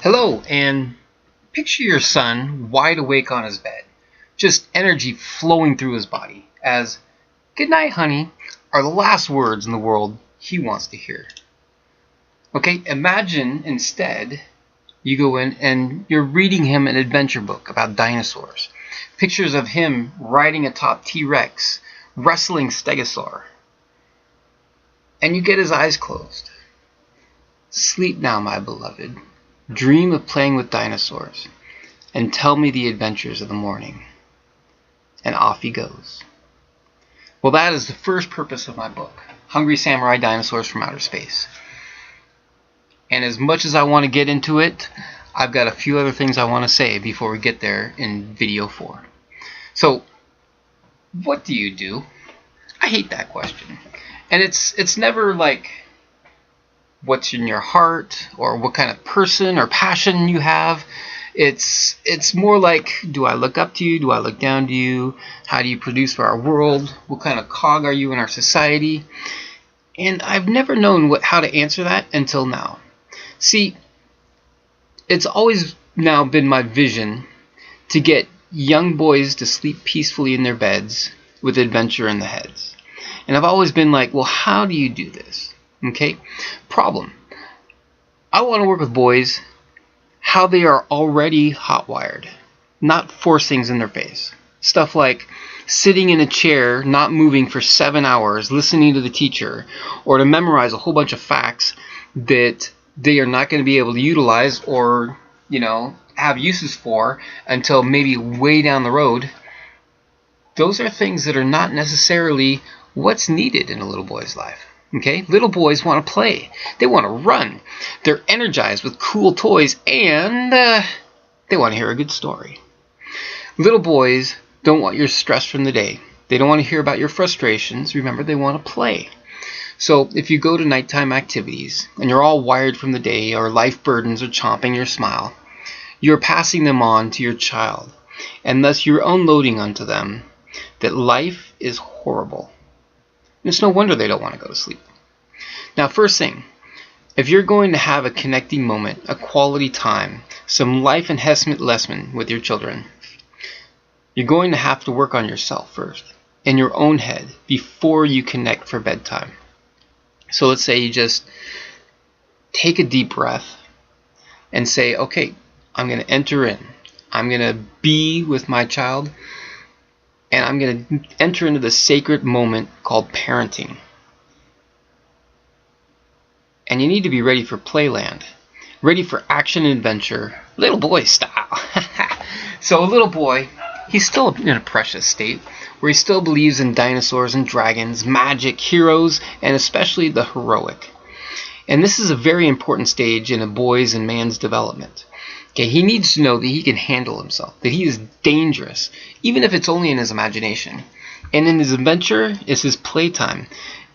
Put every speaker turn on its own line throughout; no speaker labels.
Hello, and picture your son wide awake on his bed, just energy flowing through his body, as "Good night, honey" are the last words in the world he wants to hear. Okay, imagine instead you go in and you're reading him an adventure book about dinosaurs. Pictures of him riding atop T-Rex, wrestling Stegosaur. And you get his eyes closed. Sleep now, my beloved. Dream of playing with dinosaurs, and tell me the adventures of the morning. And off he goes. Well, that is the first purpose of my book, Hungry Samurai Dinosaurs from Outer Space. And as much as I want to get into it, I've got a few other things I want to say before we get there in video 4. So, what do you do? I hate that question. And it's never like what's in your heart or what kind of person or passion you have. It's more like, do I look up to you? Do I look down to you? How do you produce for our world? What kind of cog are you in our society? And I've never known how to answer that until now. See, it's always now been my vision to get young boys to sleep peacefully in their beds with adventure in the heads. And I've always been like, well, how do you do this? Okay? Problem. I want to work with boys how they are already hot-wired, not force things in their face. Stuff like sitting in a chair, not moving for 7 hours, listening to the teacher, or to memorize a whole bunch of facts that they are not going to be able to utilize or, have uses for until maybe way down the road. Those are things that are not necessarily what's needed in a little boy's life. Okay? Little boys want to play. They want to run. They're energized with cool toys, and they want to hear a good story. Little boys don't want your stress from the day. They don't want to hear about your frustrations. Remember, they want to play. So if you go to nighttime activities and you're all wired from the day, or life burdens are chomping your smile, you're passing them on to your child, and thus you're unloading onto them that life is horrible. And it's no wonder they don't want to go to sleep. Now, first thing, if you're going to have a connecting moment, a quality time, some life enhancement lesson with your children, you're going to have to work on yourself first, in your own head, before you connect for bedtime. So let's say you just take a deep breath and say, okay, I'm going to enter in. I'm going to be with my child, and I'm going to enter into the sacred moment called parenting. And you need to be ready for playland, ready for action and adventure, little boy style. So a little boy, he's still in a precious state where he still believes in dinosaurs and dragons, magic, heroes, and especially the heroic. And this is a very important stage in a boy's and man's development. Okay, he needs to know that he can handle himself, that he is dangerous, even if it's only in his imagination. And in his adventure is his playtime.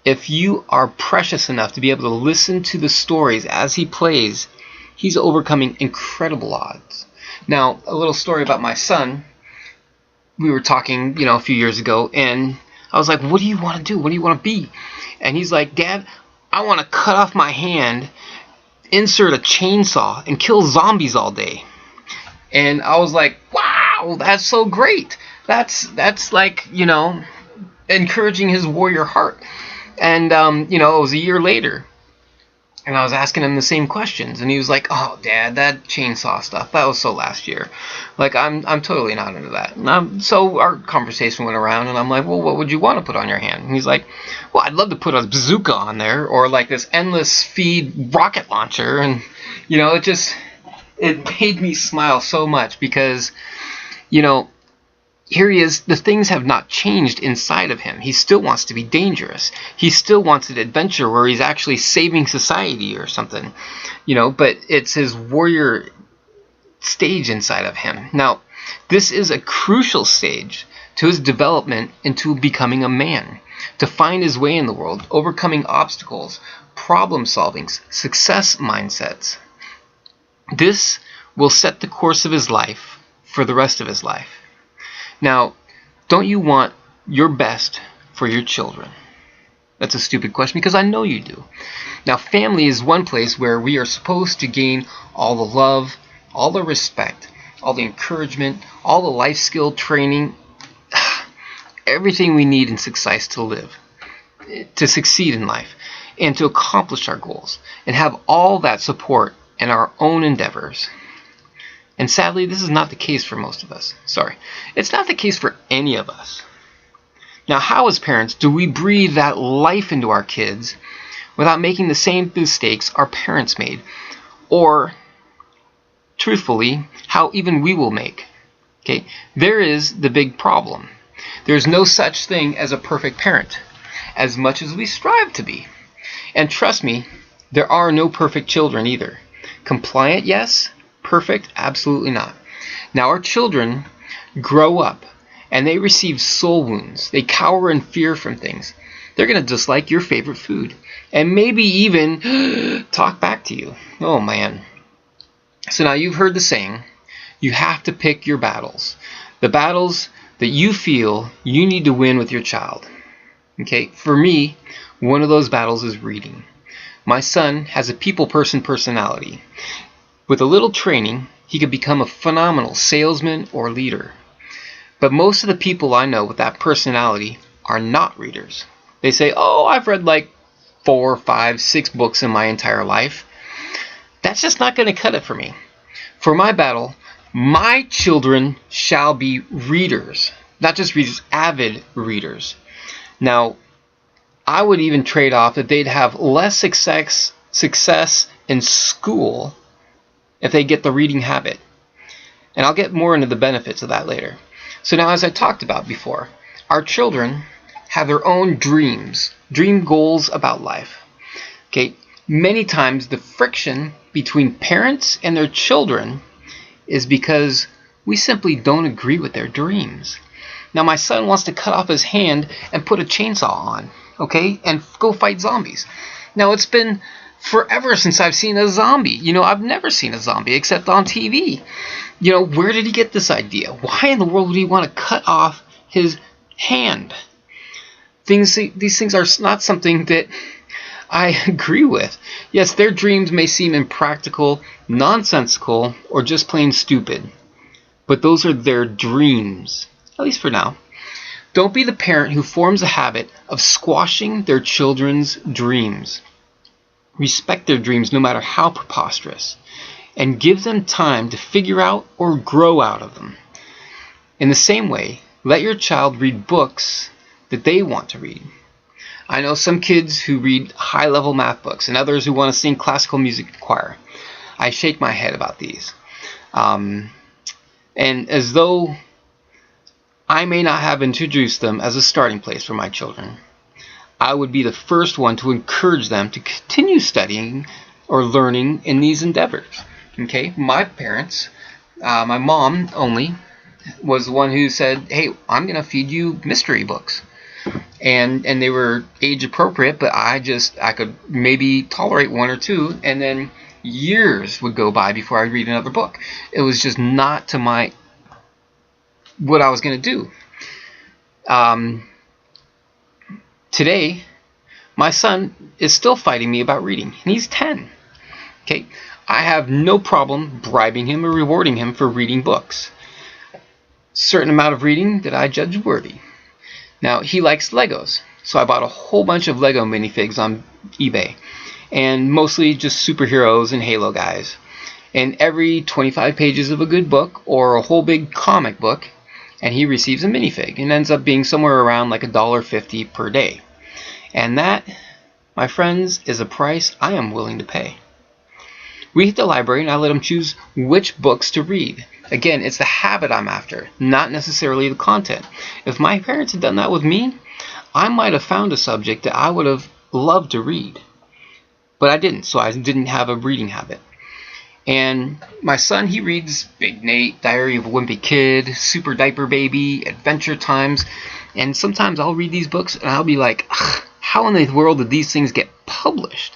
If you are precious enough to be able to listen to the stories as he plays, he's overcoming incredible odds. Now, a little story about my son. We were talking, a few years ago, and I was like, what do you want to do? What do you want to be? And he's like, Dad, I want to cut off my hand, insert a chainsaw, and kill zombies all day. And I was like, wow, that's so great. That's like, encouraging his warrior heart. And, it was a year later, and I was asking him the same questions, and he was like, oh, Dad, that chainsaw stuff, that was so last year. Like, I'm totally not into that. So our conversation went around, and I'm like, well, what would you want to put on your hand? And he's like, well, I'd love to put a bazooka on there, or like this endless feed rocket launcher. And, it made me smile so much because, here he is, the things have not changed inside of him. He still wants to be dangerous. He still wants an adventure where he's actually saving society or something, but it's his warrior stage inside of him. Now, this is a crucial stage to his development into becoming a man, to find his way in the world, overcoming obstacles, problem solving, success mindsets. This will set the course of his life for the rest of his life. Now, don't you want your best for your children? That's a stupid question because I know you do. Now, family is one place where we are supposed to gain all the love, all the respect, all the encouragement, all the life skill training, everything we need in success to live, to succeed in life, and to accomplish our goals, and have all that support in our own endeavors. And sadly, this is not the case for most of us. Sorry. It's not the case for any of us. Now, how as parents do we breathe that life into our kids without making the same mistakes our parents made? Or, truthfully, how even we will make? Okay, there is the big problem. There's no such thing as a perfect parent, as much as we strive to be. And trust me, there are no perfect children either. Compliant, yes. Perfect, absolutely not. Now, our children grow up and they receive soul wounds. They cower in fear from things. They're going to dislike your favorite food and maybe even talk back to you. Oh, man. So now you've heard the saying, you have to pick your battles. The battles that you feel you need to win with your child. Okay, for me, one of those battles is reading. My son has a people person personality. With a little training, he could become a phenomenal salesman or leader. But most of the people I know with that personality are not readers. They say, oh, I've read like 4, 5, 6 books in my entire life. That's just not going to cut it for me. For my battle, my children shall be readers. Not just readers, avid readers. Now, I would even trade off that they'd have less success in school if they get the reading habit. And I'll get more into the benefits of that later. So now, as I talked about before, our children have their own dreams, dream goals about life. Okay, many times the friction between parents and their children is because we simply don't agree with their dreams. Now, my son wants to cut off his hand and put a chainsaw on, okay, and go fight zombies. Now, it's been forever since I've seen a zombie. I've never seen a zombie except on TV. Where did he get this idea? Why in the world would he want to cut off his hand? These things are not something that I agree with. Yes, their dreams may seem impractical, nonsensical, or just plain stupid. But those are their dreams, at least for now. Don't be the parent who forms a habit of squashing their children's dreams. Respect their dreams no matter how preposterous, and give them time to figure out or grow out of them. In the same way, let your child read books that they want to read. I know some kids who read high-level math books and others who want to sing classical music in choir. I shake my head about these. And as though I may not have introduced them as a starting place for my children, I would be the first one to encourage them to continue studying or learning in these endeavors. Okay, my parents, my mom only, was the one who said, hey, I'm going to feed you mystery books. And they were age appropriate, but I could maybe tolerate 1 or 2, and then years would go by before I'd read another book. It was just not to what I was going to do. Today, my son is still fighting me about reading, and he's 10. Okay, I have no problem bribing him or rewarding him for reading books. Certain amount of reading that I judge worthy. Now, he likes Legos, so I bought a whole bunch of Lego minifigs on eBay, and mostly just superheroes and Halo guys. And every 25 pages of a good book or a whole big comic book, and he receives a minifig, and ends up being somewhere around like $1.50 per day. And that, my friends, is a price I am willing to pay. We hit the library and I let him choose which books to read. Again, it's the habit I'm after, not necessarily the content. If my parents had done that with me, I might have found a subject that I would have loved to read. But I didn't, so I didn't have a reading habit. And my son, he reads Big Nate, Diary of a Wimpy Kid, Super Diaper Baby, Adventure Times, and sometimes I'll read these books and I'll be like, how in the world did these things get published?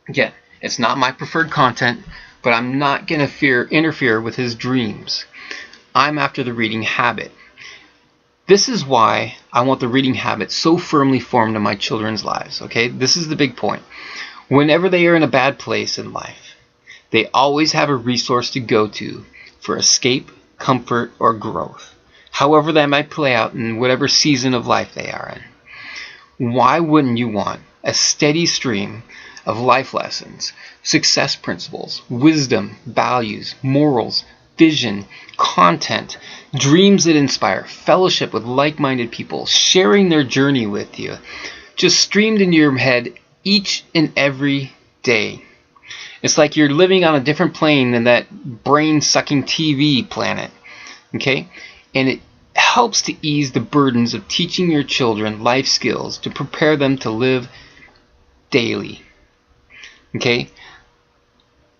Again, it's not my preferred content, but I'm not going to interfere with his dreams. I'm after the reading habit. This is why I want the reading habit so firmly formed in my children's lives. Okay, this is the big point. Whenever they are in a bad place in life, they always have a resource to go to for escape, comfort, or growth, however that might play out in whatever season of life they are in. Why wouldn't you want a steady stream of life lessons, success principles, wisdom, values, morals, vision, content, dreams that inspire, fellowship with like-minded people, sharing their journey with you, just streamed into your head each and every day? It's like you're living on a different plane than that brain-sucking TV planet, okay? And it helps to ease the burdens of teaching your children life skills to prepare them to live daily, okay?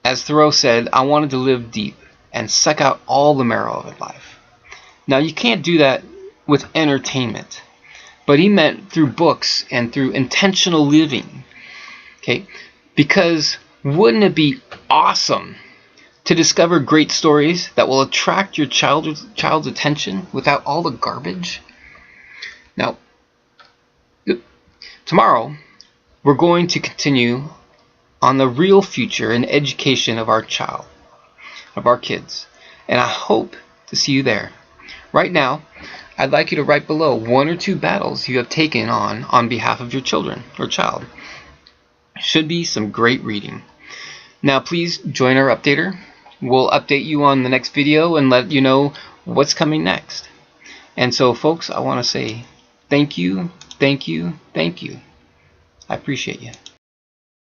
As Thoreau said, I wanted to live deep and suck out all the marrow of life. Now, you can't do that with entertainment, but he meant through books and through intentional living, okay? Because wouldn't it be awesome to discover great stories that will attract your child's attention without all the garbage? Now, tomorrow, we're going to continue on the real future and education of our child, of our kids. And I hope to see you there. Right now, I'd like you to write below 1 or 2 battles you have taken on behalf of your children or child. Should be some great reading. Now please join our updater. We'll update you on the next video and let you know what's coming next. And so folks, I want to say thank you, thank you, thank you. I appreciate you.